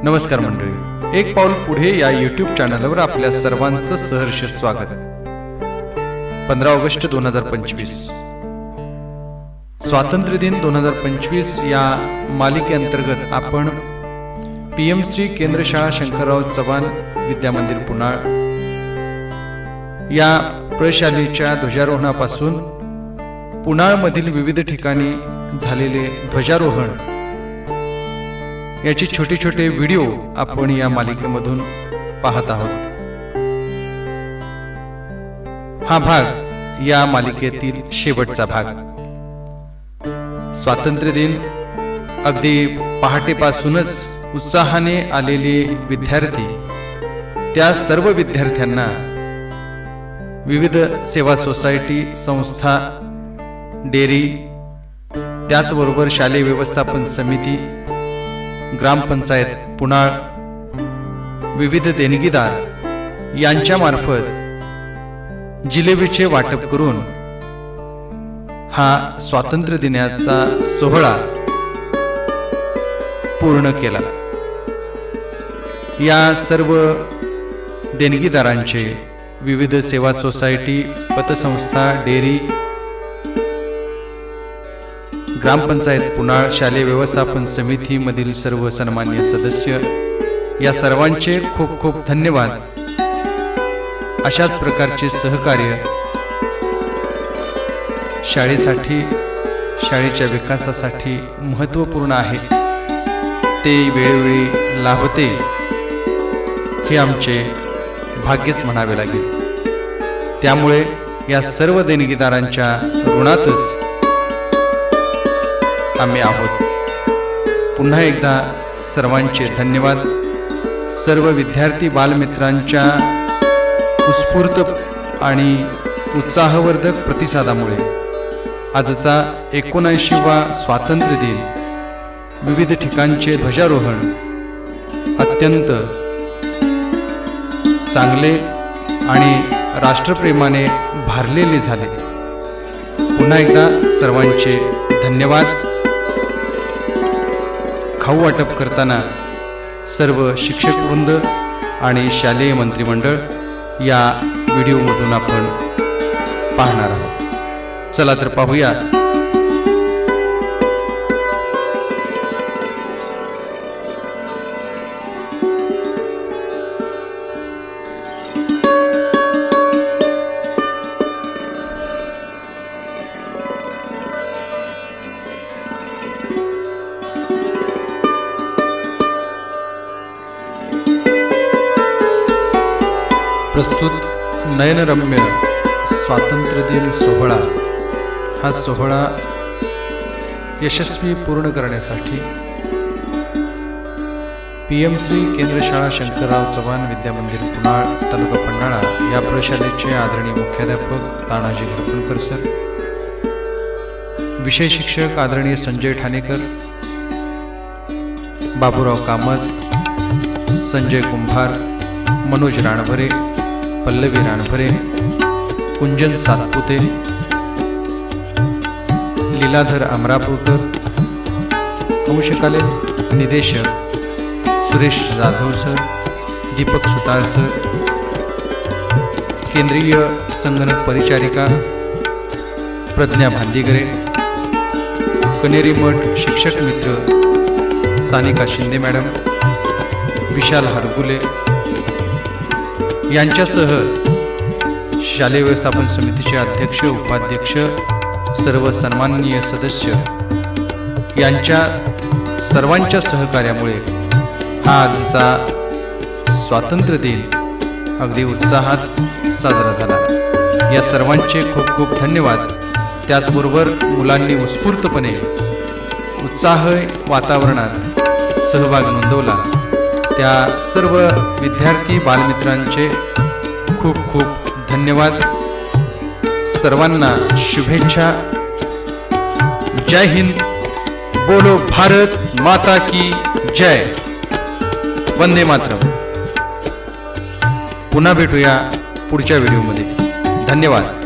नमस्कार मंडळी, एक पाऊल पुढे या यूट्यूब चॅनलवर आपल्या सर्वांचं सहर्ष स्वागत। 15 ऑगस्ट 2025 स्वातंत्र्य दिन 2025 या मालिकेअंतर्गत आपण पीएम श्री केंद्र शाळा शंकरराव चव्हाण विद्यामंदिर पुनाळ या प्रशालेच्या ध्वजारोहणापासून पुनाळमधील विविध ठिकाणी झालेले ध्वजारोहण याचे छोटे छोटे व्हिडिओ आपण या मालिकेमधून पाहत आहोत। हा भाग या मालिकेतील शेवटचा भाग। स्वातंत्र्य दिन अगदी पहाटेपासूनच उत्साहाने आलेले विद्यार्थी, त्या सर्व विद्यार्थ्यांना विविध सेवा सोसायटी, संस्था, डेअरी, त्याचबरोबर शालेय व्यवस्थापन समिती, ग्रामपंचायत पुनाळ, विविध देणगीदार यांच्या मार्फत जिलेबीचे वाटप करून हा स्वातंत्र्य दिनाचा सोहळा पूर्ण केला। या सर्व देणगीदारांचे विविध सेवा सोसायटी, पतसंस्था, डेअरी, ग्रामपंचायत पुनाळ, शालेय व्यवस्थापन समिती मधील सर्व सन्मान्य सदस्य, या सर्वांचे खूप खूप धन्यवाद। अशाच प्रकारचे सहकार्य शाळेसाठी, शाळेच्या विकासासाठी महत्त्वपूर्ण आहे, ते वेळोवेळी लाभते हे आमचे भाग्यच म्हणावे लागेल। त्यामुळे या सर्व देणगीदारांच्या ऋणातच आम्ही आहोत। पुन्हा एकदा सर्वांचे धन्यवाद। सर्व विद्यार्थी बालमित्रांच्या उत्स्फूर्त आणि उत्साहवर्धक प्रतिसादामुळे आजचा 79वा स्वातंत्र्य दिन, विविध ठिकाणचे ध्वजारोहण अत्यंत चांगले आणि राष्ट्रप्रेमाने भारलेले झाले। पुन्हा एकदा सर्वांचे धन्यवाद। खाऊ वाटप करताना सर्व शिक्षक वृंद आणि शालेय मंत्रिमंडळ या व्हिडिओमधून आपण पाहणार आहोत। चला तर पाहूया। प्रस्तुत नयनरम्य स्वातंत्र्य दिन सोहळा। हा सोहळा यशस्वी पूर्ण करण्यासाठी पीएम श्री केंद्र शाळा शंकरराव चव्हाण विद्यामंदिर पुनाळ, तालुका पन्हाळा या प्रशालेचे आदरणीय मुख्याध्यापक तानाजी घरपणकर सर, विषय शिक्षक आदरणीय संजय ठाणेकर, बाबूराव कामत, संजय कुंभार, मनोज राणभरे, पल्लवी राणभरे, कुंजन सातपुते, लीलाधर अमरापूरकर, अंशकालीन निदेशक सुरेश जाधव सर, दीपक सुतार सर, केंद्रीय संगणक परिचारिका प्रज्ञा भांदीगरे, कनेरी मठ शिक्षक मित्र सानिका शिंदे मॅडम, विशाल हरगुले यांच्यासह शालेय व्यवस्थापन समितीचे अध्यक्ष, उपाध्यक्ष, सर्व सन्माननीय सदस्य यांच्या सर्वांच्या सहकार्यामुळे हा आजचा स्वातंत्र्य दिन अगदी उत्साहात साजरा झाला। या सर्वांचे खूप खूप धन्यवाद। त्याचबरोबर मुलांनी उत्स्फूर्तपणे उत्साह वातावरणात सहभाग नोंदवला, त्या सर्व विद्यार्थी बालमित्रांचे खूप खूप धन्यवाद। सर्वांना शुभेच्छा। जय हिंद, बोलो भारत माता की जय, वंदे मातरम। पुन्हा भेटूया पुढच्या व्हिडिओमध्ये। धन्यवाद।